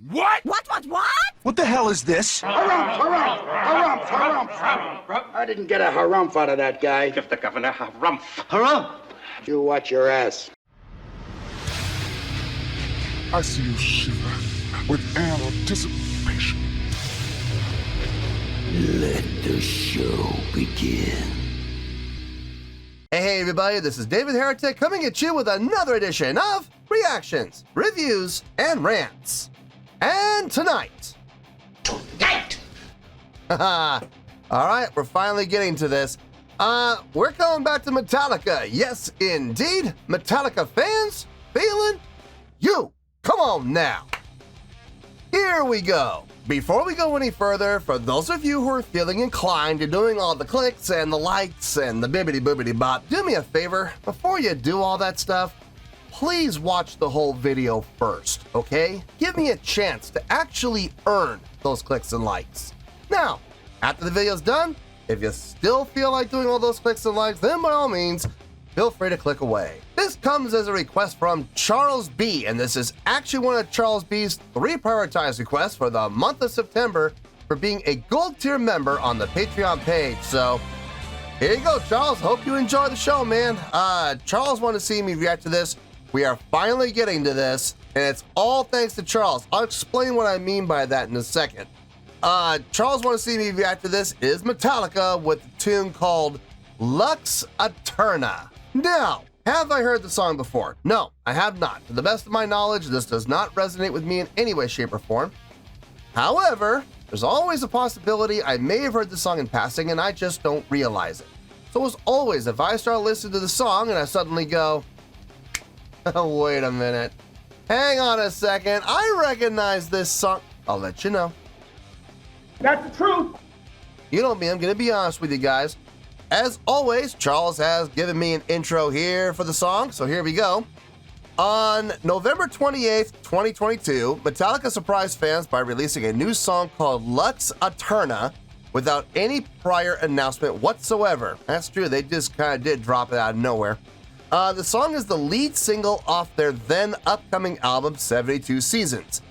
What? What? What the hell is this? Harumph. I didn't get a harumph out of that guy. Give the governor harumph. Harumph! You watch your ass. I see you shiver with anticipation. Let the show begin. Hey everybody, this is David Heretic coming at you with another edition of Reactions, Reviews, and Rants. And tonight... Haha. Alright, we're finally getting to this. We're going back to Metallica. Yes, indeed. Metallica Fans FEELIN YOU. Come on now. Here we go. Before we go any further, for those of you who are feeling inclined to doing all the clicks and the likes and the bibbity-boobity-bop, do me a favor. Before you do all that stuff, please watch the whole video first, okay? Give me a chance to actually earn those clicks and likes. Now, after the video's done, if you still feel like doing all those clicks and likes, then by all means, feel free to click away. This comes as a request from Charles B, and this is actually one of Charles B's 3 prioritized requests for the month of September for being a gold tier member on the Patreon page. So here you go, Charles. Hope you enjoy the show, man. Charles wanted to see me react to this. We are finally getting to this, and it's all thanks to Charles. I'll explain what I mean by that in a second. Charles wanted to see me react to this is Metallica with a tune called Lux Æterna. Now, have I heard the song before? No, I have not. To the best of my knowledge, this does not resonate with me in any way, shape, or form. However, there's always a possibility I may have heard the song in passing and I just don't realize it. So as always, if I start listening to the song and I suddenly go, wait a minute, hang on a second, I recognize this song, I'll let you know. That's the truth. You know me, I'm gonna be honest with you guys. As always, Charles has given me an intro here for the song, so here we go. On November 28th, 2022, Metallica surprised fans by releasing a new song called Lux Æterna without any prior announcement whatsoever. That's true, they just kind of did drop it out of nowhere. The song is the lead single off their then upcoming album, 72 Seasons.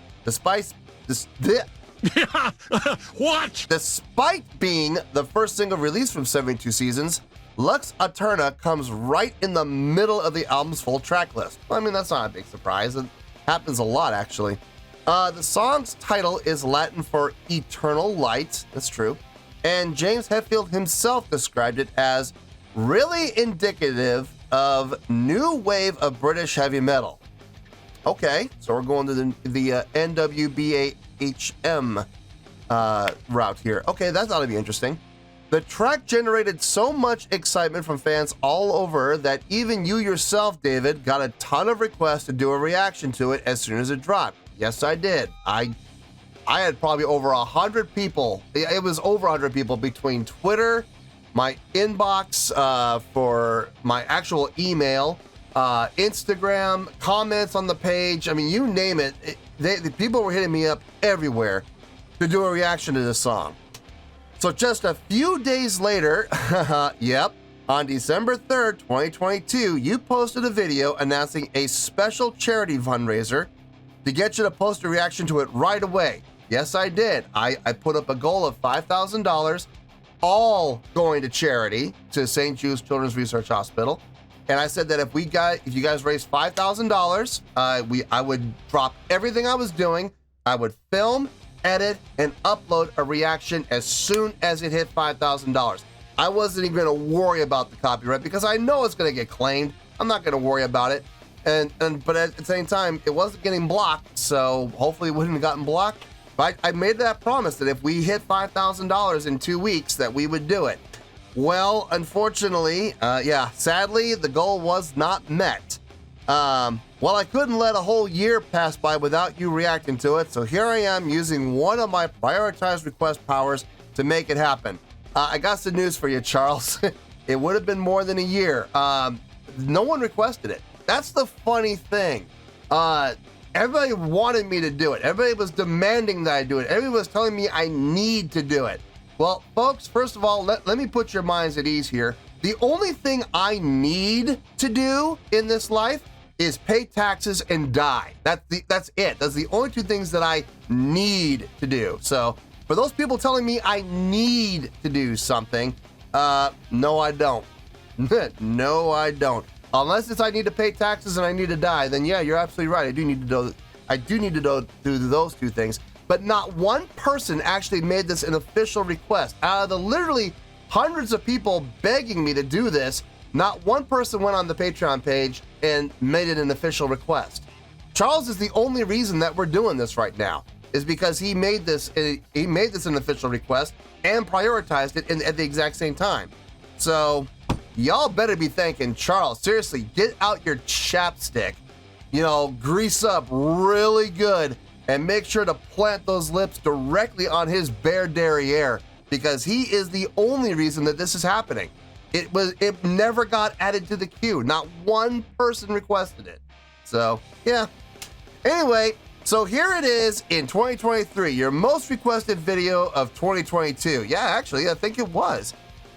What? Despite being the first single released from 72 Seasons, Lux Æterna comes right in the middle of the album's full track list. I mean, that's not a big surprise. It happens a lot, actually. The song's title is Latin for Eternal Light. That's true. And James Hetfield himself described it as really indicative of new wave of British heavy metal. Okay, so we're going to the NWBAHM route here. Okay, that ought to be interesting. The track generated so much excitement from fans all over that even you yourself, David, got a ton of requests to do a reaction to it as soon as it dropped. Yes, I did. I had probably over 100 people. It was over 100 people between Twitter, my inbox for my actual email, Instagram, comments on the page. I mean, you name it. The people were hitting me up everywhere to do a reaction to this song. So just a few days later, yep, on December 3rd, 2022, you posted a video announcing a special charity fundraiser to get you to post a reaction to it right away. Yes, I did. I put up a goal of $5,000, all going to charity, to St. Jude's Children's Research Hospital. And I said that if you guys raised $5,000, I would drop everything I was doing. I would film, edit, and upload a reaction as soon as it hit $5,000. I wasn't even gonna worry about the copyright because I know it's gonna get claimed. I'm not gonna worry about it. But at the same time, it wasn't getting blocked, so hopefully it wouldn't have gotten blocked. But I made that promise that if we hit $5,000 in 2 weeks, that we would do it. Well, unfortunately, sadly, the goal was not met. Well, I couldn't let a whole year pass by without you reacting to it, so here I am using one of my prioritized request powers to make it happen. I got some news for you, Charles. It would have been more than a year. No one requested it. That's the funny thing. Everybody wanted me to do it. Everybody was demanding that I do it. Everybody was telling me I need to do it. Well, folks, first of all, let me put your minds at ease here. The only thing I need to do in this life is pay taxes and die. That's it. That's the only two things that I need to do. So for those people telling me I need to do something, no, I don't. No, I don't. Unless it's I need to pay taxes and I need to die, then yeah, you're absolutely right. I do need to do those two things. But not one person actually made this an official request. Out of the literally hundreds of people begging me to do this, not one person went on the Patreon page and made it an official request. Charles is the only reason that we're doing this right now, is because he made this an official request and prioritized it at the exact same time. So y'all better be thanking Charles. Seriously, get out your chapstick, grease up really good and make sure to plant those lips directly on his bare derriere, because he is the only reason that this is happening. It never got added to the queue. Not one person requested it. So yeah. Anyway, so here it is in 2023, your most requested video of 2022. Yeah, actually, I think it was.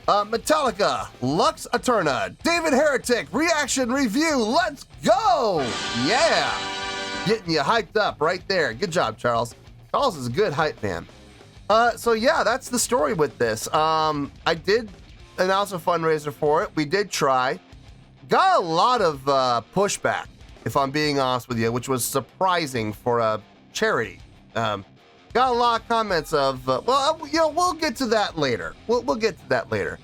Metallica, Lux Æterna, David Heretic, reaction review. Let's go! Yeah! Getting you hyped up right there. Good job, Charles. Charles is a good hype man. So yeah, that's the story with this. I did announce a fundraiser for it. We did try. Got a lot of pushback, if I'm being honest with you, which was surprising for a charity. Got a lot of comments of, we'll get to that later. We'll get to that later.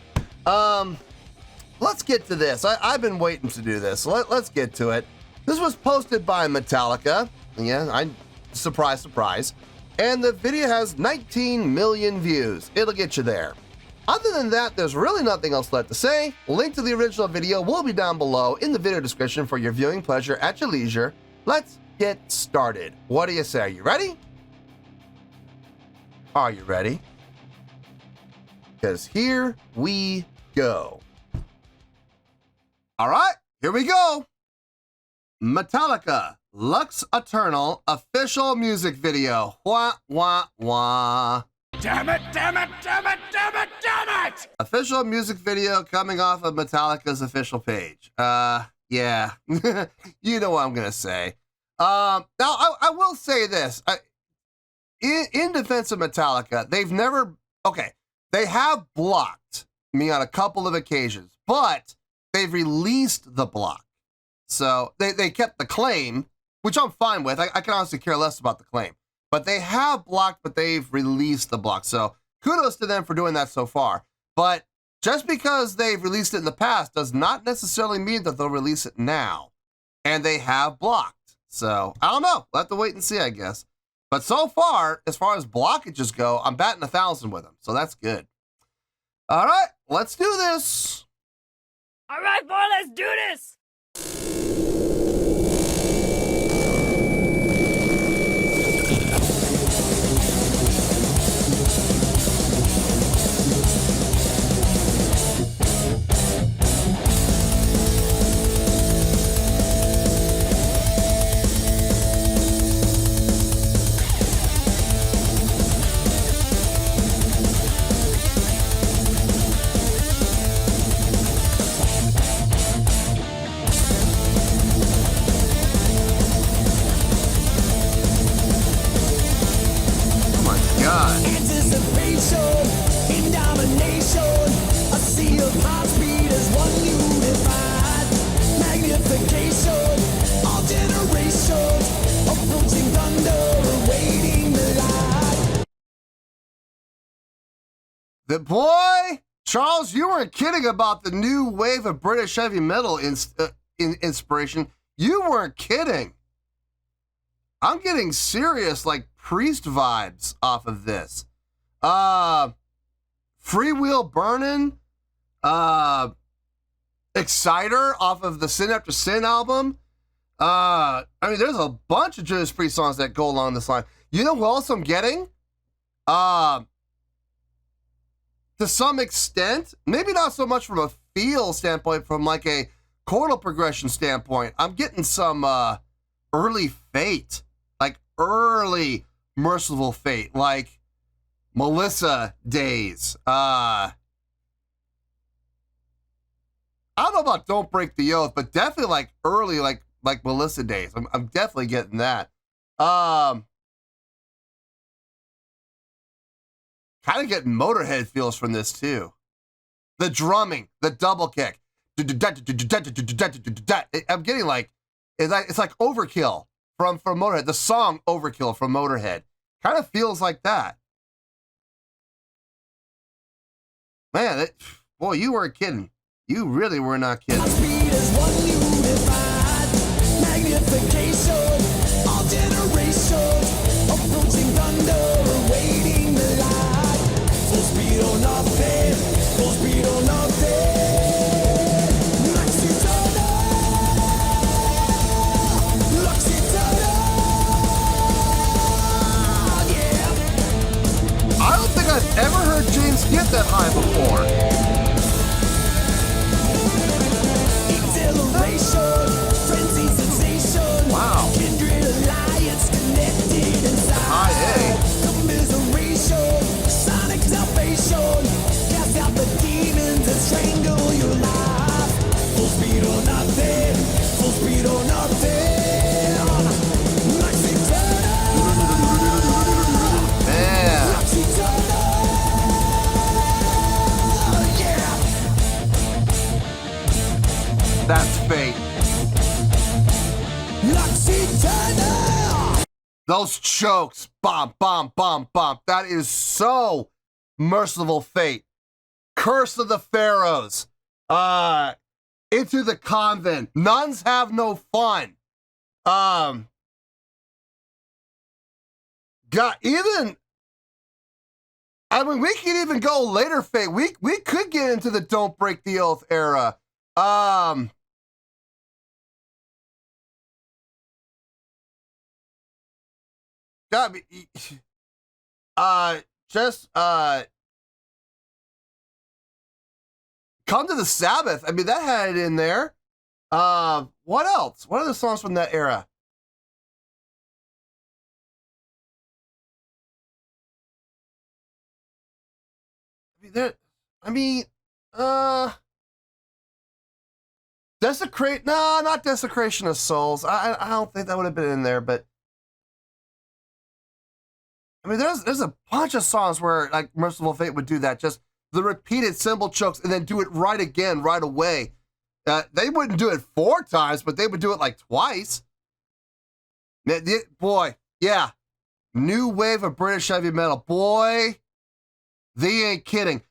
Let's get to this. I've been waiting to do this. Let's get to it. This was posted by Metallica. Yeah, surprise, surprise. And the video has 19 million views. It'll get you there. Other than that, there's really nothing else left to say. Link to the original video will be down below in the video description for your viewing pleasure at your leisure. Let's get started. What do you say? Are you ready? Are you ready? Because here we go. All right, here we go. Metallica, Lux Æterna official music video. Wah, wah, wah. Damn it, damn it, damn it, damn it, damn it! Official music video coming off of Metallica's official page. Yeah. You know what I'm going to say. Now, I will say this. In defense of Metallica, they have blocked me on a couple of occasions, but they've released the block. So they kept the claim, which I'm fine with. I can honestly care less about the claim. But they have blocked, but they've released the block. So kudos to them for doing that so far. But just because they've released it in the past does not necessarily mean that they'll release it now. And they have blocked. So I don't know. We'll have to wait and see, I guess. But so far as blockages go, I'm batting 1,000 with them. So that's good. All right, let's do this. All right, boy, let's do this. The boy, Charles, you weren't kidding about the new wave of British heavy metal inspiration. You weren't kidding. I'm getting serious, like Priest vibes off of this. Freewheel Burnin', Exciter off of the Sin After Sin album. I mean, there's a bunch of Judas Priest songs that go along this line. You know who else I'm getting? To some extent, maybe not so much from a feel standpoint, from like a chordal progression standpoint, I'm getting some early Fate, like early Merciful Fate, like Melissa days. I don't know about Don't Break the Oath, but definitely like early, like like Melissa days. I'm definitely getting that. Kind of getting Motorhead feels from this too. The drumming, the double kick. I'm getting like it's like Overkill from Motorhead. The song Overkill from Motorhead kind of feels like that. Man, boy, you weren't kidding. You really were not kidding. Speed is one unified magnification, all generations approaching thunder, awaiting the light. Full speed or nothing, full speed or nothing. Lux Æterna, Lux Æterna, yeah. I don't think I've ever heard James get that high before. Frenzy sensation. Wow. Kindred alliance connected inside. High A. Commiseration. Sonic salvation. Cast out the demons that strangle your life. Full speed or nothing. Full speed or nothing. Lux Æterna. Man. Lux Æterna. Yeah. That's fate. Lux Æterna. Those chokes, bomb, bomb, bomb, bomb. That is so Merciful Fate. Curse of the Pharaohs. Into the Convent. Nuns have no fun. God, even. I mean, we could even go later Fate. We could get into the Don't Break the Oath era. God, Come to the Sabbath. I mean, that had it in there. What else? What are the songs from that era? Desecrate? No, not Desecration of Souls. I don't think that would have been in there, but I mean, there's a bunch of songs where like Merciful Fate would do that, just the repeated cymbal chokes and then do it right again, right away. They wouldn't do it 4 times, but they would do it like twice. Boy, yeah. New wave of British heavy metal. Boy, they ain't kidding.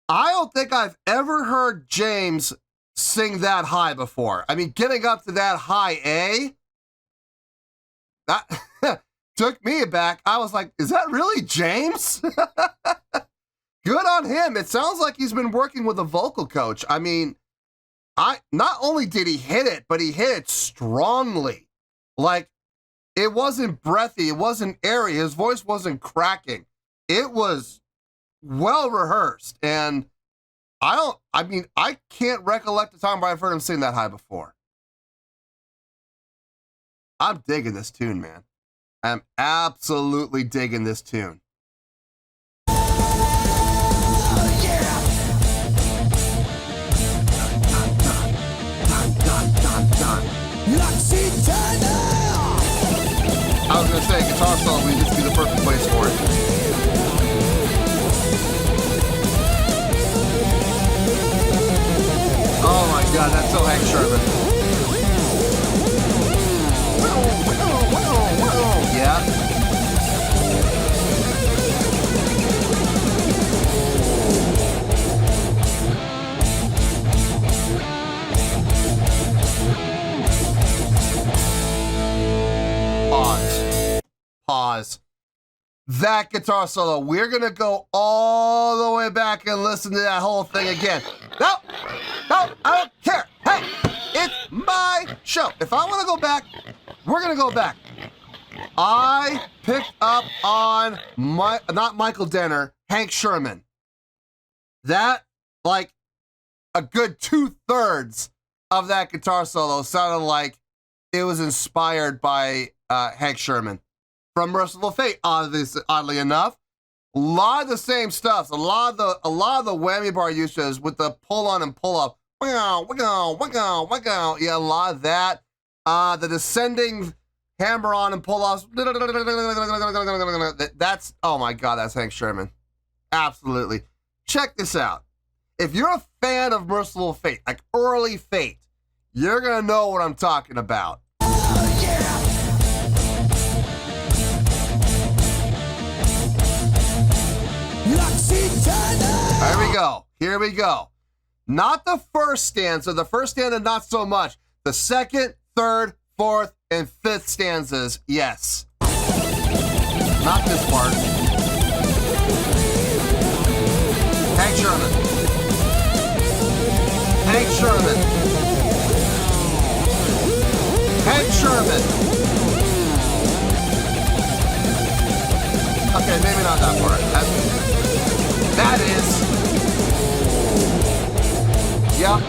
I don't think I've ever heard James sing that high before. I mean, getting up to that high A, that took me aback. I was like, is that really James? Good on him. It sounds like he's been working with a vocal coach. I mean, not only did he hit it, but he hit it strongly. Like, it wasn't breathy, it wasn't airy, his voice wasn't cracking. It was well rehearsed, and I can't recollect a time where I've heard him sing that high before. I'm digging this tune, man. I'm absolutely digging this tune. Lux Æterna. I was going to say, guitar solo would just be the perfect place for it. Oh my God, that's so Hank Sherman. Yeah. Pause. That guitar solo, we're gonna go all the way back and listen to that whole thing again. No, I don't care. Hey, it's my show. If I want to go back, we're gonna go back. I picked up on not Michael Denner, Hank Sherman. That, like, a good 2/3 of that guitar solo sounded like it was inspired by Hank Sherman from Merciful Fate. Oddly enough, a lot of the same stuff. A lot of the whammy bar uses with the pull on and pull up. Yeah, a lot of that. the descending hammer on and pull off. That's, oh my God, that's Hank Sherman. Absolutely. Check this out. If you're a fan of Merciful Fate, like early Fate, you're going to know what I'm talking about. Lux Æterna. Here we go. Here we go. Not the first stanza. The first stanza, not so much. The second, third, fourth, and fifth stanzas, yes. Not this part. Hank Sherman. Hank Sherman. Hank Sherman. Okay, maybe not that part. That is. Yep.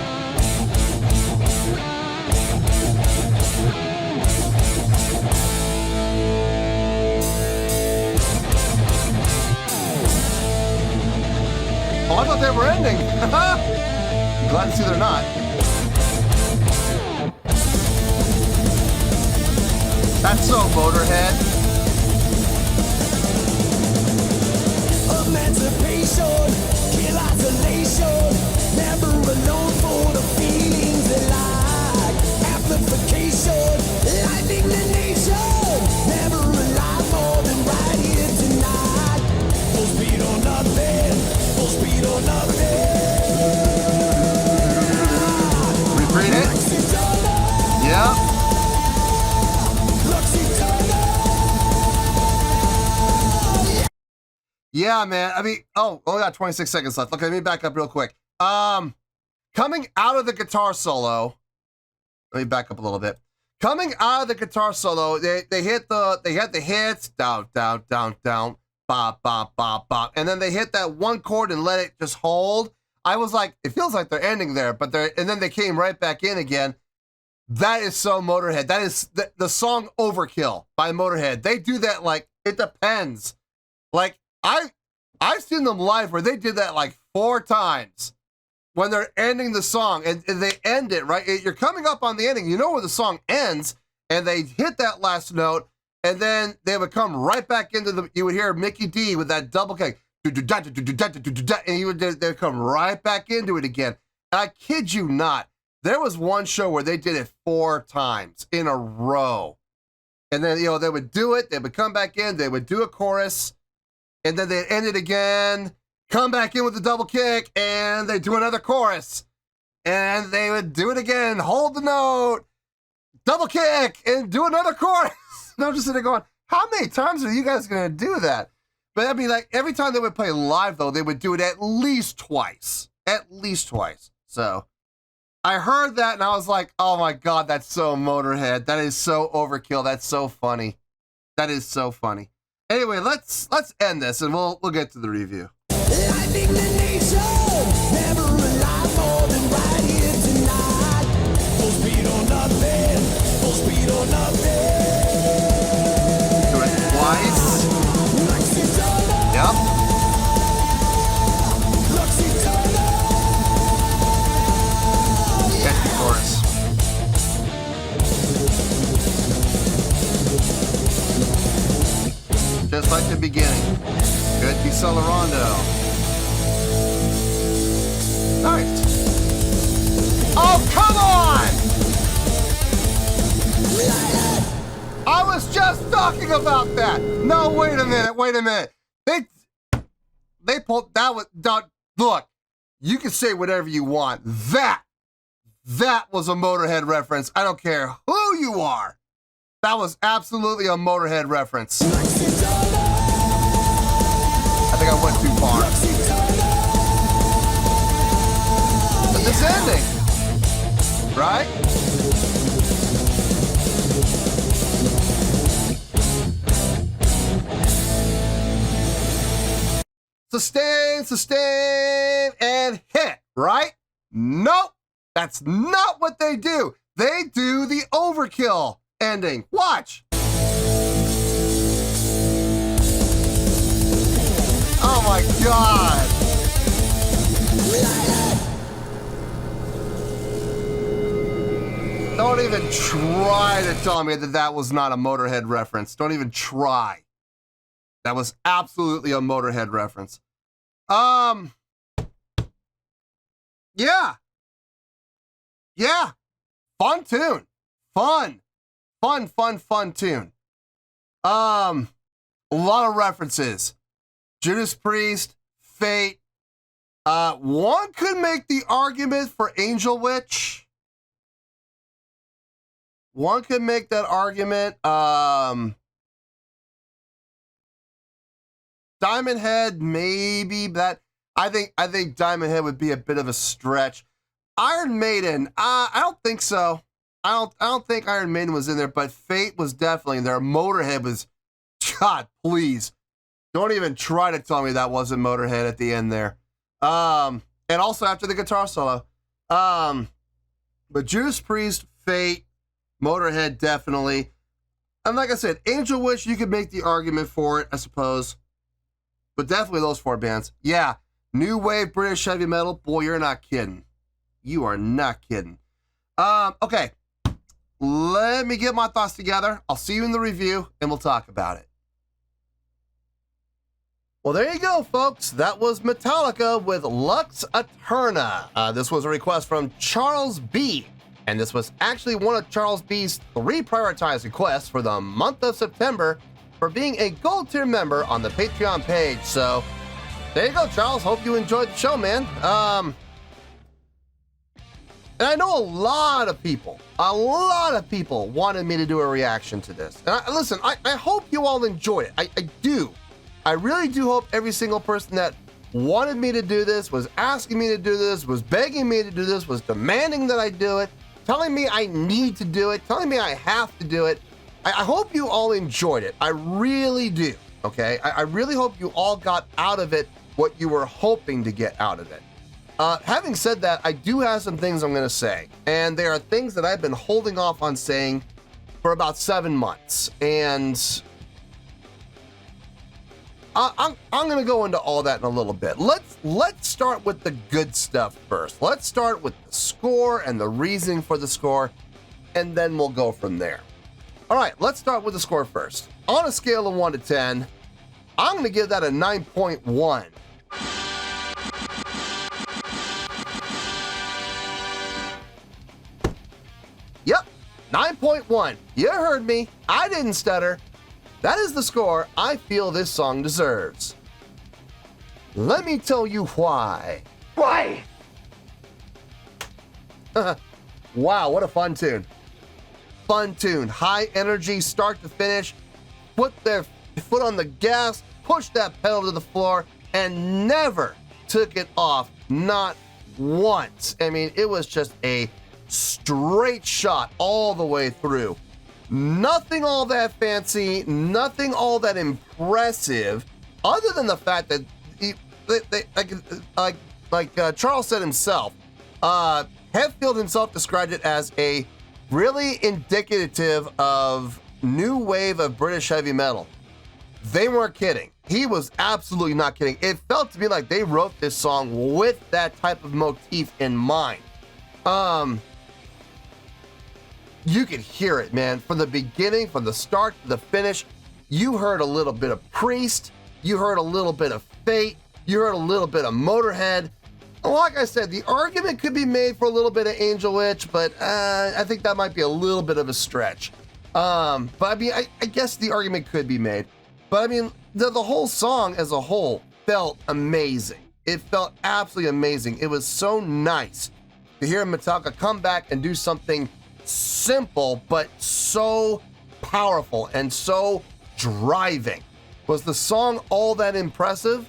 Oh, I thought they were ending. Glad to see they're not. That's so Motorhead. Emancipation, kill isolation, never alone for the feelings they like. Amplification, lightning the nation, never alive more than right here tonight. Full speed or nothing, full speed or nothing. Repeat it. Yeah. Yeah, man. I mean, oh, only got 26 seconds left. Okay, let me back up real quick. Coming out of the guitar solo, let me back up a little bit. Coming out of the guitar solo, they hit the hits, down, down, down, down, bop, bop, bop, bop, and then they hit that one chord and let it just hold. I was like, it feels like they're ending there, but and then they came right back in again. That is so Motorhead. That is the song Overkill by Motorhead. They do that like, it depends. Like, I've seen them live where they did that like 4 times when they're ending the song and they end it, right? You're coming up on the ending. You know where the song ends and they hit that last note and then they would come right back into you would hear Mickey D with that double kick. And they'd come right back into it again. And I kid you not, there was one show where they did it 4 times in a row. And then, they would do it. They would come back in. They would do a chorus. And then they'd end it again, come back in with the double kick, and they'd do another chorus. And they would do it again, hold the note, double kick, and do another chorus. And I'm just sitting there going, how many times are you guys going to do that? But I mean, like, every time they would play live, though, they would do it at least twice. At least twice. So I heard that, and I was like, oh, my God, that's so Motorhead. That is so overkill. That's so funny. That is so funny. Anyway, let's end this and we'll get to the review. Lightning the nation, never alive more than right here tonight. Full speed or nothing, full speed or nothing. Do it twice. Lux Æterna. Yep. Lux Æterna. Catch the chorus. Just like the beginning. Good Accelerando. Nice. Oh, come on! I was just talking about that. No, wait a minute. They pulled, that was, look, you can say whatever you want. That was a Motorhead reference. I don't care who you are. That was absolutely a Motorhead reference. I think I went too far. But this ending, right? Sustain, and hit, right? Nope, that's not what they do. They do the overkill ending. Watch. Oh my God. Don't even try to tell me that that was not a Motorhead reference. Don't even try. That was absolutely a Motorhead reference. Yeah. Yeah. Fun tune. Fun tune. A lot of references. Judas Priest, Fate. One could make the argument for Angel Witch. One could make that argument. Diamond Head, maybe that. I think Diamond Head would be a bit of a stretch. Iron Maiden, I don't think so. I don't think Iron Maiden was in there, but Fate was definitely in there. Motorhead was, God, please. Don't even try to tell me that wasn't Motorhead at the end there. And also after the guitar solo. But Judas Priest, Fate, Motorhead, definitely. And like I said, Angel Witch, you could make the argument for it, I suppose. But definitely those four bands. Yeah, new wave British heavy metal. Boy, you're not kidding. You are not kidding. Okay, let me get my thoughts together. I'll see you in the review, and we'll talk about it. Well, there you go, folks. That was Metallica with Lux Æterna. This was a request from Charles B. And this was actually one of Charles B's 3 prioritized requests for the month of September for being a gold tier member on the Patreon page. So there you go, Charles. Hope you enjoyed the show, man. And I know a lot of people wanted me to do a reaction to this. And listen, I hope you all enjoy it. I do. I really do hope every single person that wanted me to do this, was asking me to do this, was begging me to do this, was demanding that I do it, telling me I need to do it, telling me I have to do it. I hope you all enjoyed it. I really do, okay? I really hope you all got out of it what you were hoping to get out of it. Having said that, I do have some things I'm going to say, and they are things that I've been holding off on saying for about 7 months, and I'm going to go into all that in a little bit. Let's start with the good stuff first. Let's start with the score and the reasoning for the score, and then we'll go from there. All right, let's start with the score first. On a scale of 1 to 10, I'm going to give that a 9.1. Yep, 9.1. You heard me. I didn't stutter. That is the score I feel this song deserves. Let me tell you why. Why? Wow, what a fun tune. Fun tune. High energy, start to finish. Put their foot on the gas, push that pedal to the floor, and never took it off. Not once. I mean, it was just a straight shot all the way through. Nothing all that fancy, nothing all that impressive, other than the fact that Charles said himself, Hetfield himself described it as a really indicative of new wave of British heavy metal. They weren't kidding. He was absolutely not kidding. It felt to me like they wrote this song with that type of motif in mind. You could hear it, man. From the beginning, from the start to the finish, you heard a little bit of Priest, you heard a little bit of Fate, you heard a little bit of Motorhead. Like I said, the argument could be made for a little bit of Angel Witch, but I think that might be a little bit of a stretch. But I mean, I guess the argument could be made. But I mean, the whole song as a whole felt amazing. It felt absolutely amazing. It was so nice to hear Metallica come back and do something simple, but so powerful and so driving. Was the song all that impressive?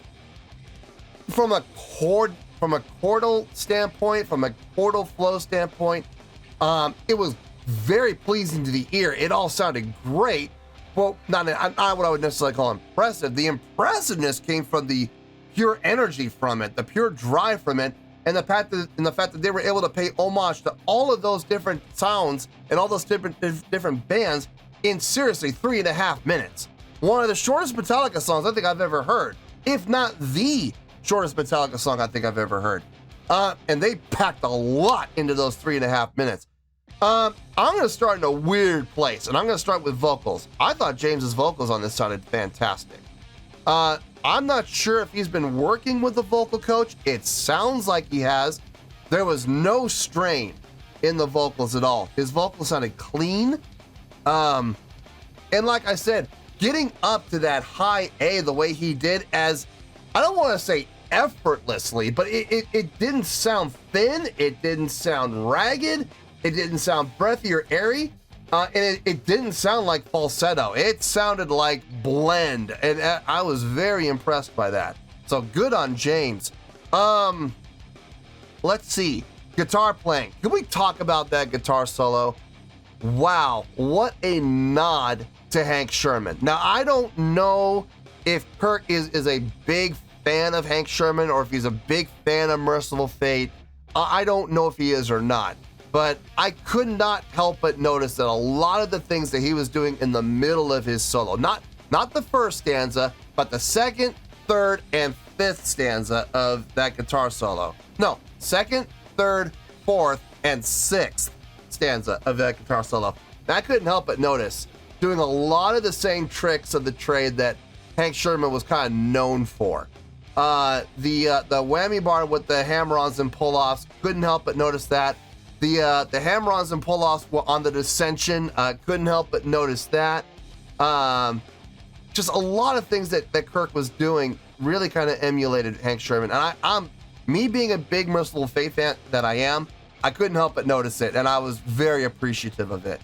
From a chordal standpoint, from a chordal flow standpoint, it was very pleasing to the ear. It all sounded great. Well, not what I would necessarily call impressive. The impressiveness came from the pure energy from it, the pure drive from it, and the fact that they were able to pay homage to all of those different sounds and all those different bands in seriously 3.5 minutes. One of the shortest Metallica songs I think I've ever heard, if not the shortest Metallica song I think I've ever heard. And they packed a lot into those 3.5 minutes. I'm going to start in a weird place, and I'm going to start with vocals. I thought James's vocals on this sounded fantastic. I'm not sure if he's been working with a vocal coach. It sounds like he has. There was no strain in the vocals at all. His vocals sounded clean. And like I said, getting up to that high A the way he did, as I don't want to say effortlessly, but it didn't sound thin. It didn't sound ragged. It didn't sound breathy or airy. And it didn't sound like falsetto. It sounded like blend. And I was very impressed by that. So good on James. Let's see. Guitar playing. Can we talk about that guitar solo? Wow, what a nod to Hank Shermann. Now, I don't know if Kirk is a big fan of Hank Shermann or if he's a big fan of Merciful Fate. I don't know if he is or not. But I could not help but notice that a lot of the things that he was doing in the middle of his solo, not the first stanza, but the second, third, and fifth stanza of that guitar solo. No, second, third, fourth, and sixth stanza of that guitar solo. And I couldn't help but notice doing a lot of the same tricks of the trade that Hank Shermann was kind of known for. The whammy bar with the hammer-ons and pull-offs, couldn't help but notice that. The hammer-ons and pull-offs on the Dissension, couldn't help but notice that. Just a lot of things that Kirk was doing really kind of emulated Hank Shermann. And I'm me being a big Merciful Fate fan that I am, I couldn't help but notice it, and I was very appreciative of it.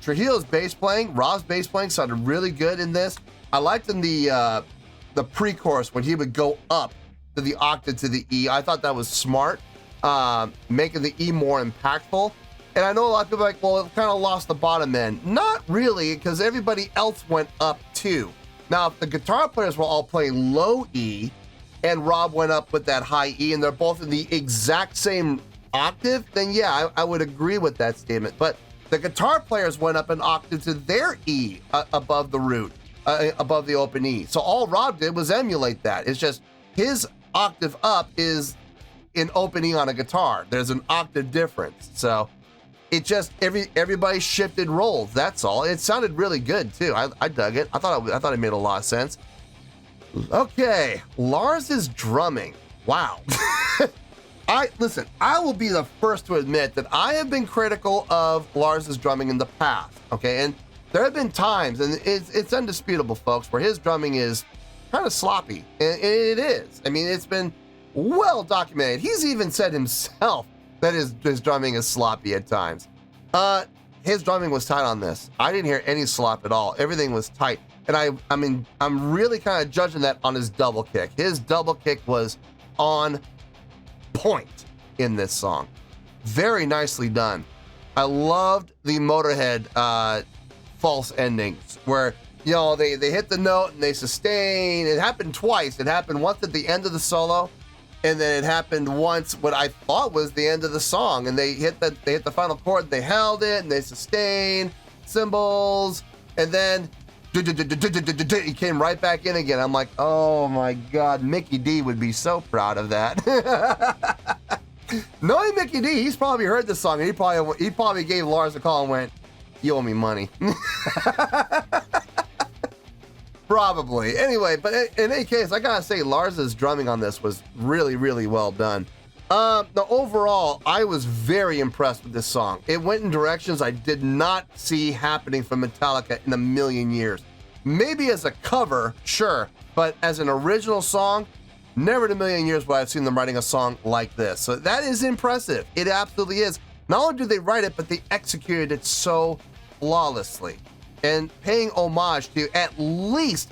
Trujillo's bass playing, Rob's bass playing sounded really good in this. I liked in the pre-chorus when he would go up to the octave to the E. I thought that was smart. Making the E more impactful. And I know a lot of people are like, well, it kind of lost the bottom end. Not really, because everybody else went up too. Now, if the guitar players were all playing low E and Rob went up with that high E and they're both in the exact same octave, then yeah, I would agree with that statement. But the guitar players went up an octave to their E above the root, above the open E. So all Rob did was emulate that. It's just his octave up is in open E on a guitar. There's an octave difference. So it just everybody shifted roles. That's all. It sounded really good too. I dug it. I thought it made a lot of sense. Okay, Lars's drumming. Wow. Listen, I will be the first to admit that I have been critical of Lars's drumming in the past. Okay, and there have been times, and it's undisputable, folks, where his drumming is kind of sloppy. And it is. I mean, it's been well documented. He's even said himself that his drumming is sloppy at times. His drumming was tight on this. I didn't hear any slop at all. Everything was tight. And I mean, I'm really kind of judging that on his double kick. His double kick was on point in this song. Very nicely done. I loved the Motorhead false endings where, you know, they hit the note and they sustain. It happened twice. It happened once at the end of the solo, and then it happened once what I thought was the end of the song, and they hit the final chord, they held it, and they sustained cymbals, and then he came right back in again. I'm like, oh my God, Mickey D would be so proud of that. Knowing Mickey D, he's probably heard this song, and he probably gave Lars a call and went, "You owe me money." Probably. Anyway, but in any case, I gotta say, Lars's drumming on this was really, really well done. Now, overall, I was very impressed with this song. It went in directions I did not see happening from Metallica in a million years. Maybe as a cover, sure, but as an original song, never in a million years would I have seen them writing a song like this. So that is impressive. It absolutely is. Not only did they write it, but they executed it so flawlessly. And paying homage to at least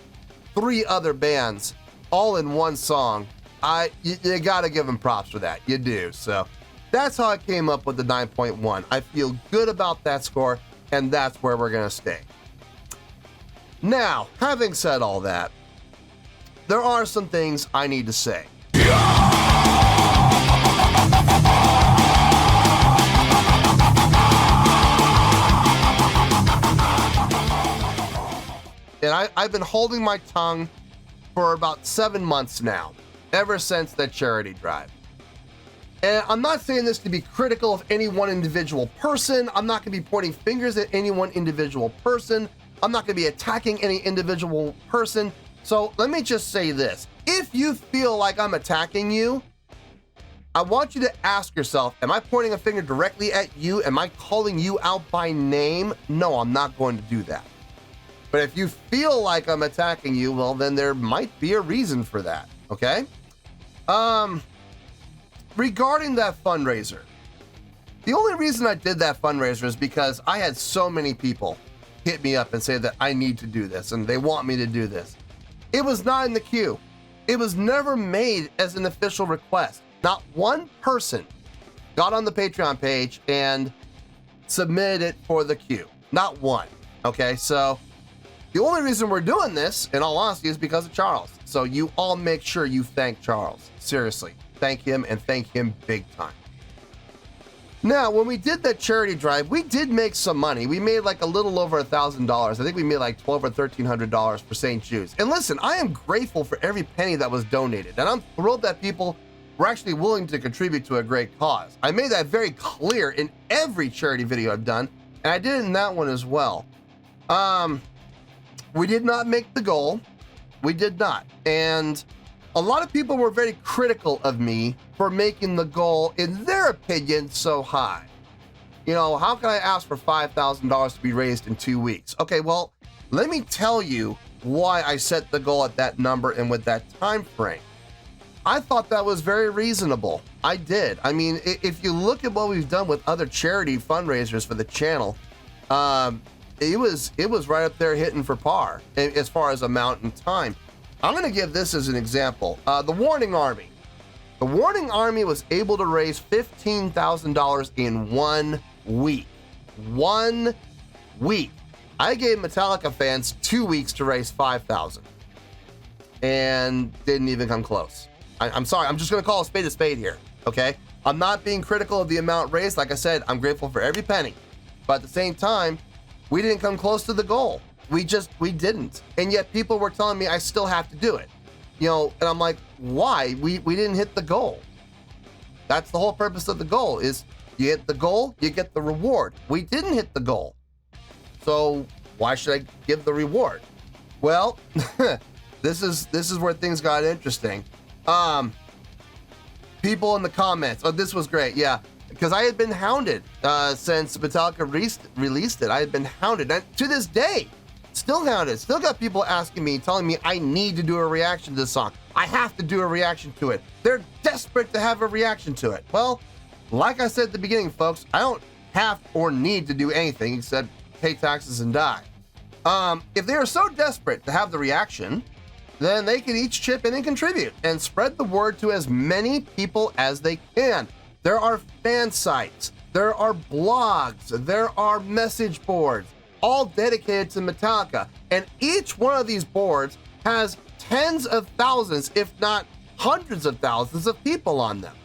3 other bands all in one song, you gotta give them props for that. You do. So that's how I came up with the 9.1. I feel good about that score, and that's where we're gonna stay. Now, having said all that, there are some things I need to say. And I've been holding my tongue for about 7 months now, ever since that charity drive. And I'm not saying this to be critical of any one individual person. I'm not going to be pointing fingers at any one individual person. I'm not going to be attacking any individual person. So let me just say this. If you feel like I'm attacking you, I want you to ask yourself, am I pointing a finger directly at you? Am I calling you out by name? No, I'm not going to do that. But if you feel like I'm attacking you, well, then there might be a reason for that, okay? Regarding that fundraiser, the only reason I did that fundraiser is because I had so many people hit me up and say that I need to do this and they want me to do this. It was not in the queue. It was never made as an official request. Not one person got on the Patreon page and submitted it for the queue. Not one. Okay, so the only reason we're doing this, in all honesty, is because of Charles. So you all make sure you thank Charles. Seriously, thank him and thank him big time. Now, when we did that charity drive, we did make some money. We made like a little over $1,000. I think we made like $1,200 or $1,300 for St. Jude's. And listen, I am grateful for every penny that was donated. And I'm thrilled that people were actually willing to contribute to a great cause. I made that very clear in every charity video I've done. And I did it in that one as well. We did not make the goal. We did not. And a lot of people were very critical of me for making the goal, in their opinion, so high. You know, how can I ask for $5,000 to be raised in 2 weeks? Okay, well, let me tell you why I set the goal at that number and with that time frame. I thought that was very reasonable. I did. I mean, if you look at what we've done with other charity fundraisers for the channel, it was right up there hitting for par as far as amount and time. I'm going to give this as an example. The Warning Army. The Warning Army was able to raise $15,000 in 1 week. 1 week. I gave Metallica Fans 2 weeks to raise $5,000 and didn't even come close. I'm sorry. I'm just going to call a spade here. Okay. I'm not being critical of the amount raised. Like I said, I'm grateful for every penny, but at the same time, we didn't come close to the goal. We didn't. And yet people were telling me I still have to do it. You know, and I'm like, why? We didn't hit the goal. That's the whole purpose of the goal, is you hit the goal, you get the reward. We didn't hit the goal. So why should I give the reward? Well, this is where things got interesting. People in the comments, oh, this was great. Yeah. Because I had been hounded since Metallica released it. I had been hounded. And to this day, still hounded. Still got people asking me, telling me I need to do a reaction to this song. I have to do a reaction to it. They're desperate to have a reaction to it. Well, like I said at the beginning, folks, I don't have or need to do anything except pay taxes and die. If they are so desperate to have the reaction, then they can each chip in and contribute and spread the word to as many people as they can. There are fan sites, there are blogs, there are message boards, all dedicated to Metallica. And each one of these boards has tens of thousands, if not hundreds of thousands of people on them.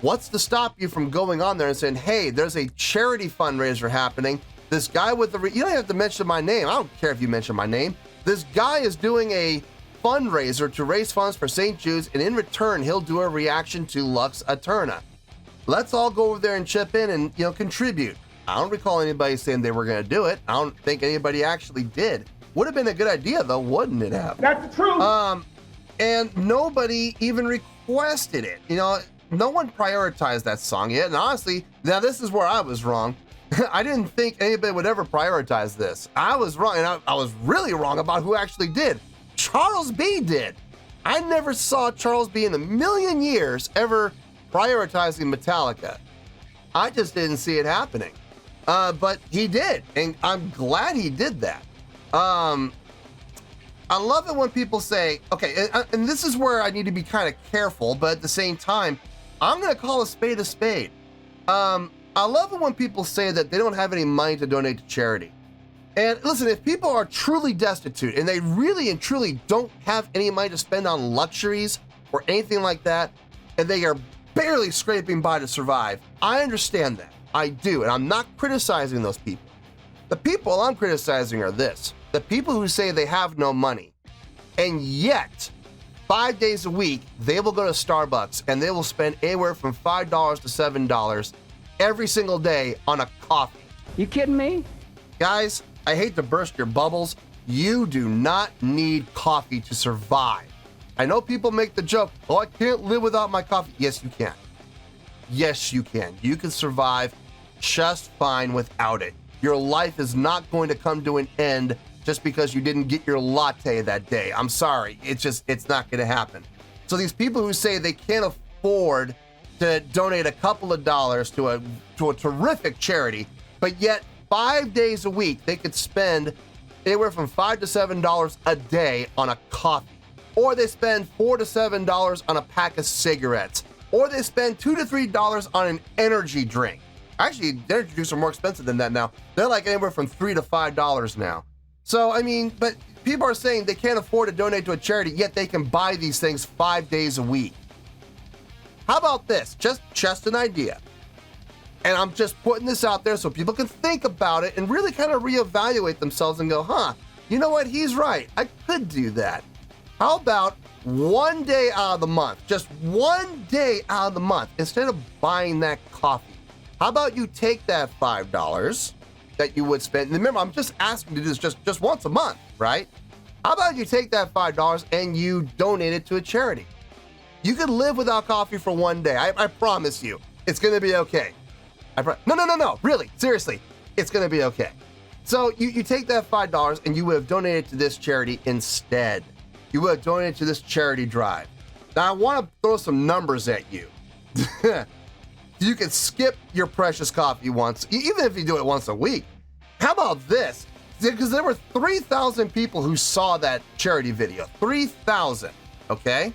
What's to stop you from going on there and saying, hey, there's a charity fundraiser happening. This guy with the, you don't have to mention my name. I don't care if you mention my name. This guy is doing a fundraiser to raise funds for St. Jude's, and in return, he'll do a reaction to Lux Æterna. Let's all go over there and chip in and, you know, contribute. I don't recall anybody saying they were going to do it. I don't think anybody actually did. Would have been a good idea, though, wouldn't it have? That's the truth. And nobody even requested it. You know, no one prioritized that song yet. And honestly, now this is where I was wrong. I didn't think anybody would ever prioritize this. I was wrong, and I was really wrong about who actually did. Charles B did. I never saw Charles B in a million years ever prioritizing Metallica. I just didn't see it happening. But he did, and I'm glad he did that. I love it when people say, okay, and this is where I need to be kind of careful, but at the same time, I'm going to call a spade a spade. I love it when people say that they don't have any money to donate to charity. And listen, if people are truly destitute and they really and truly don't have any money to spend on luxuries or anything like that, and they are barely scraping by to survive, I understand that. I do, and I'm not criticizing those people. The people I'm criticizing are the people who say they have no money, and yet 5 days a week, they will go to Starbucks and they will spend anywhere from $5 to $7 every single day on a coffee. You kidding me? Guys, I hate to burst your bubbles. You do not need coffee to survive. I know people make the joke, oh, I can't live without my coffee. Yes, you can. Yes, you can. You can survive just fine without it. Your life is not going to come to an end just because you didn't get your latte that day. I'm sorry. It's not going to happen. So these people who say they can't afford to donate a couple of dollars to a terrific charity, but yet 5 days a week they could spend anywhere from $5 to $7 a day on a coffee, or they spend $4 to $7 on a pack of cigarettes, or they spend $2 to $3 on an energy drink. Actually, energy drinks are more expensive than that now. They're like anywhere from $3 to $5 now. So, I mean, but people are saying they can't afford to donate to a charity, yet they can buy these things 5 days a week. How about this? Just an idea. And I'm just putting this out there so people can think about it and really kind of reevaluate themselves and go, huh, you know what? He's right. I could do that. How about 1 day out of the month, just 1 day out of the month, instead of buying that coffee, how about you take that $5 that you would spend, and remember, I'm just asking to do this just once a month, right? How about you take that $5 and you donate it to a charity? You could live without coffee for 1 day. I promise you, it's going to be okay. No, really, seriously, it's going to be okay. So you take that $5 and you would have donated to this charity instead. You would have donated to this charity drive. Now, I want to throw some numbers at you. You could skip your precious coffee once, even if you do it once a week. How about this? Because there were 3,000 people who saw that charity video. 3,000, okay?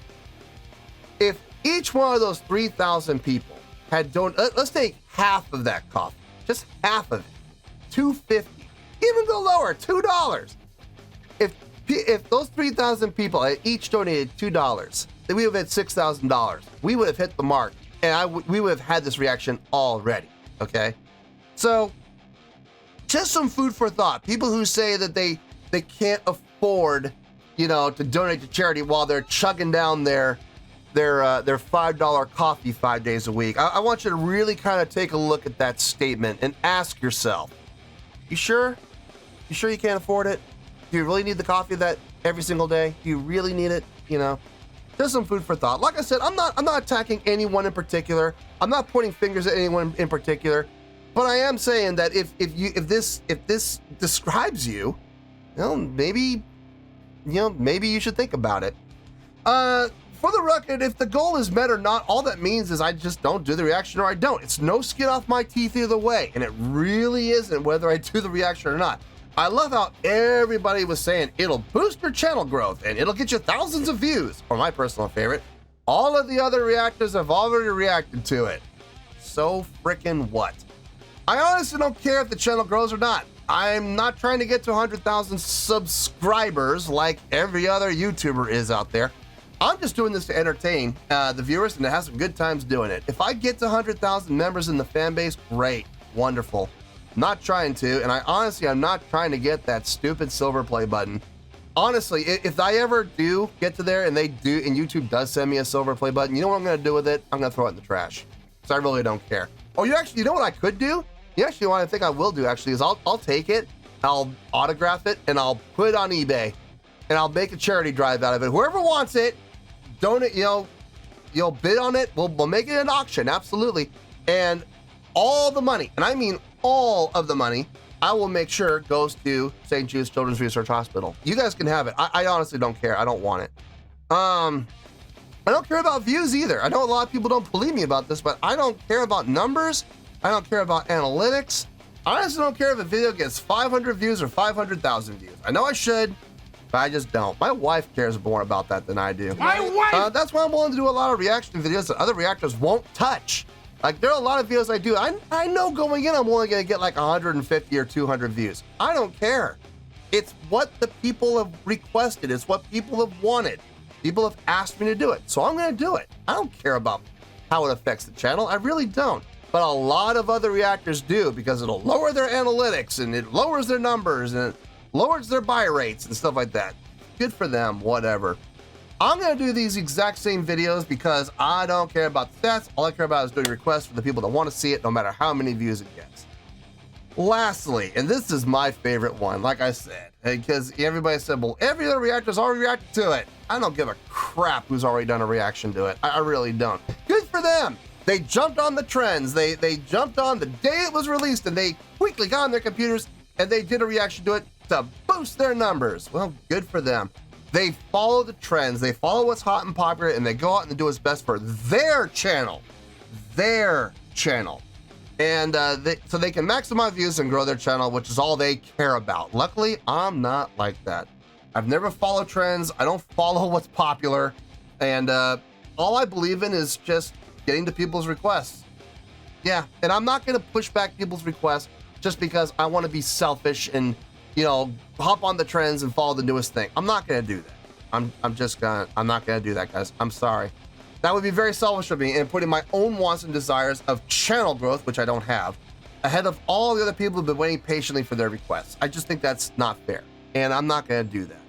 If each one of those 3,000 people had donated, let's take half of that coffee, just half of it, $2.50, even go lower, $2. If those 3,000 people had each donated $2, then we would have had $6,000. We would have hit the mark, and we would have had this reaction already, okay? So, just some food for thought. People who say that they can't afford, to donate to charity while they're chugging down their $5 coffee 5 days a week. I want you to really kind of take a look at that statement and ask yourself, you sure? You sure you can't afford it? Do you really need the coffee that every single day? Do you really need it? Just some food for thought. Like I said, I'm not attacking anyone in particular. I'm not pointing fingers at anyone in particular. But I am saying that if this describes you, maybe you should think about it. For the record, if the goal is met or not, all that means is I just don't do the reaction or I don't. It's no skin off my teeth either way, and it really isn't whether I do the reaction or not. I love how everybody was saying it'll boost your channel growth and it'll get you thousands of views, or my personal favorite, all of the other reactors have already reacted to it. So frickin' what? I honestly don't care if the channel grows or not. I'm not trying to get to 100,000 subscribers like every other YouTuber is out there. I'm just doing this to entertain the viewers and to have some good times doing it. If I get to 100,000 members in the fan base, great, wonderful. Not trying to, and I'm not trying to get that stupid silver play button. Honestly, if I ever do get to there and YouTube does send me a silver play button, you know what I'm gonna do with it? I'm gonna throw it in the trash. So I really don't care. Oh, you know what I could do? What I think I will do actually is I'll take it, I'll autograph it, and I'll put it on eBay, and I'll make a charity drive out of it. Whoever wants it, donate, you'll bid on it. We'll make it an auction, absolutely. And all the money, and I mean all of the money, I will make sure goes to St. Jude's Children's Research Hospital. You guys can have it. I honestly don't care. I don't want it. I don't care about views either. I know a lot of people don't believe me about this, but I don't care about numbers. I don't care about analytics. I honestly don't care if a video gets 500 views or 500,000 views. I know I should, but I just don't. My wife cares more about that than I do. My wife! That's why I'm willing to do a lot of reaction videos that other reactors won't touch. Like, there are a lot of videos I do. I know going in I'm only going to get like 150 or 200 views. I don't care. It's what the people have requested. It's what people have wanted. People have asked me to do it, so I'm going to do it. I don't care about how it affects the channel. I really don't. But a lot of other reactors do, because it'll lower their analytics and it lowers their numbers and it lowers their buy rates and stuff like that. Good for them, whatever. I'm going to do these exact same videos because I don't care about the stats. All I care about is doing requests for the people that want to see it, no matter how many views it gets. Lastly, and this is my favorite one, like I said, because everybody said, well, every other reactor's already reacted to it. I don't give a crap who's already done a reaction to it. I really don't. Good for them. They jumped on the trends. They jumped on the day it was released, and they quickly got on their computers, and they did a reaction to it to boost their numbers. Well, good for them. They follow the trends. They follow what's hot and popular, and they go out and do what's best for their channel. Their channel. And so they can maximize views and grow their channel, which is all they care about. Luckily, I'm not like that. I've never followed trends. I don't follow what's popular. And all I believe in is just getting to people's requests. Yeah, and I'm not going to push back people's requests just because I want to be selfish and, you know, hop on the trends and follow the newest thing. I'm not going to do that. I'm not going to do that, guys. I'm sorry. That would be very selfish of me and putting my own wants and desires of channel growth, which I don't have, ahead of all the other people who've been waiting patiently for their requests. I just think that's not fair, and I'm not going to do that.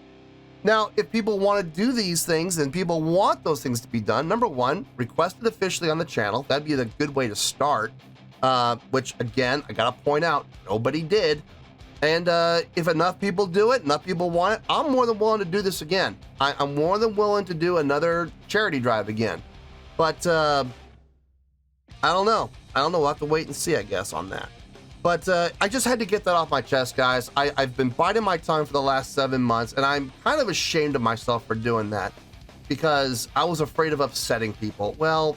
Now, if people want to do these things and people want those things to be done, number one, request it officially on the channel. That'd be the good way to start, which, again, I got to point out, nobody did. And if enough people do it, enough people want it, I'm more than willing to do this again. I'm more than willing to do another charity drive again. But I don't know. We'll have to wait and see, I guess, on that. But I just had to get that off my chest, guys. I've been biding my tongue for the last 7 months, and I'm kind of ashamed of myself for doing that because I was afraid of upsetting people. Well,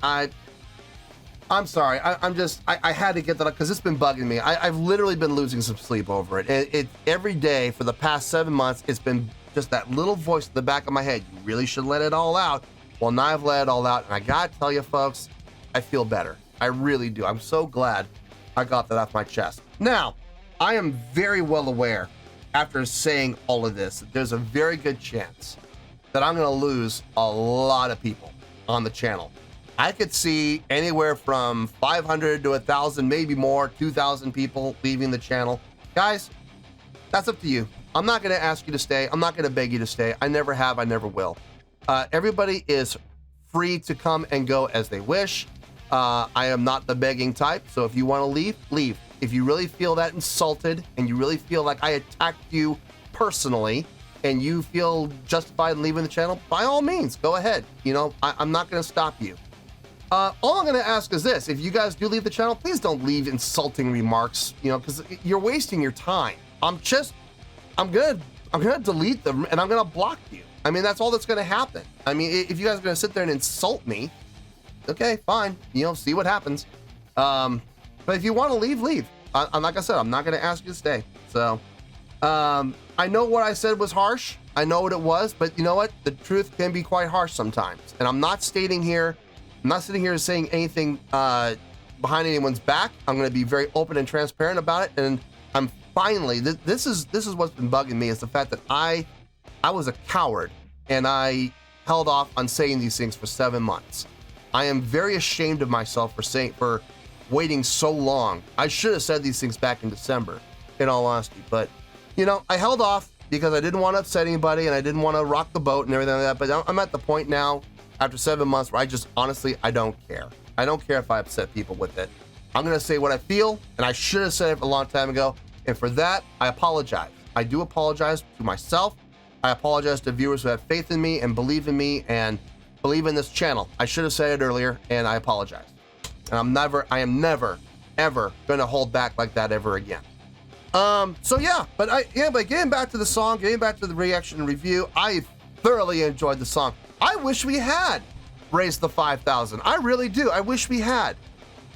I'm sorry. I had to get that up because it's been bugging me. I've literally been losing some sleep over it. It every day for the past 7 months, it's been just that little voice in the back of my head. You really should let it all out. Well, now I've let it all out, and I gotta tell you, folks, I feel better. I really do. I'm so glad I got that off my chest. Now, I am very well aware, after saying all of this, that there's a very good chance that I'm gonna lose a lot of people on the channel. I could see anywhere from 500 to 1,000, maybe more, 2,000 people leaving the channel. Guys, that's up to you. I'm not going to ask you to stay. I'm not going to beg you to stay. I never have. I never will. Everybody is free to come and go as they wish. I am not the begging type. So if you want to leave, leave. If you really feel that insulted and you really feel like I attacked you personally and you feel justified in leaving the channel, by all means, go ahead. You know, I'm not going to stop you. All I'm going to ask is this: if you guys do leave the channel, please don't leave insulting remarks, you know, because you're wasting your time. I'm going to delete them and I'm going to block you. I mean, that's all that's going to happen. I mean, if you guys are going to sit there and insult me, okay, fine, you know, see what happens. But if you want to leave, leave. Like I said, I'm not going to ask you to stay. So, I know what I said was harsh. I know what it was, but you know what? The truth can be quite harsh sometimes. And I'm not sitting here saying anything behind anyone's back. I'm going to be very open and transparent about it. And I'm finally, this is what's been bugging me, is the fact that I was a coward and I held off on saying these things for 7 months. I am very ashamed of myself for waiting so long. I should have said these things back in December, in all honesty. But, you know, I held off because I didn't want to upset anybody and I didn't want to rock the boat and everything like that. But I'm at the point now, after 7 months, where I just, honestly, I don't care. I don't care if I upset people with it. I'm going to say what I feel, and I should have said it a long time ago. And for that, I apologize. I do apologize to myself. I apologize to viewers who have faith in me and believe in me and believe in this channel. I should have said it earlier, and I apologize. And I am never, ever going to hold back like that ever again. So yeah, but getting back to the song, getting back to the reaction and review, I thoroughly enjoyed the song. I wish we had raised the 5,000. I really do. I wish we had.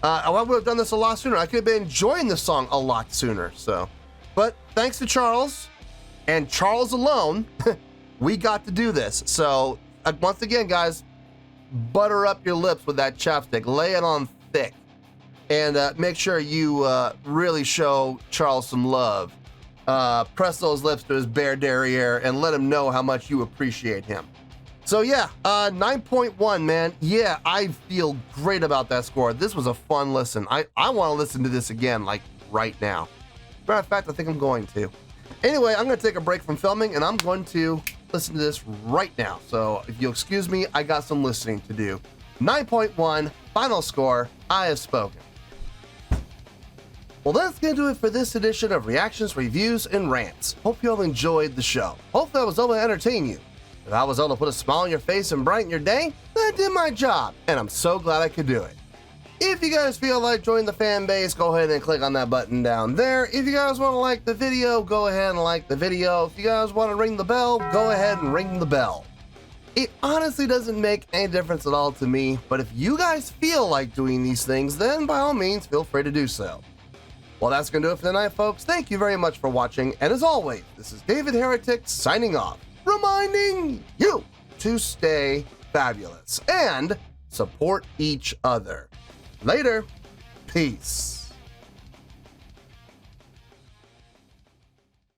I would have done this a lot sooner. I could have been enjoying the song a lot sooner. So, but thanks to Charles and Charles alone, we got to do this. So once again, guys, butter up your lips with that chapstick. Lay it on thick. And make sure you really show Charles some love. Press those lips to his bare derriere and let him know how much you appreciate him. So yeah, 9.1, man. Yeah, I feel great about that score. This was a fun listen. I want to listen to this again, like right now. Matter of fact, I think I'm going to. Anyway, I'm going to take a break from filming and I'm going to listen to this right now. So if you'll excuse me, I got some listening to do. 9.1, final score, I have spoken. Well, that's going to do it for this edition of Reactions, Reviews, and Rants. Hope you all enjoyed the show. Hopefully I was able to entertain you. If I was able to put a smile on your face and brighten your day, then I did my job, and I'm so glad I could do it. If you guys feel like joining the fan base, go ahead and click on that button down there. If you guys want to like the video, go ahead and like the video. If you guys want to ring the bell, go ahead and ring the bell. It honestly doesn't make any difference at all to me, but if you guys feel like doing these things, then by all means, feel free to do so. Well, that's going to do it for tonight, folks. Thank you very much for watching, and as always, this is David Heretic signing off, reminding you to stay fabulous and support each other. Later. Peace.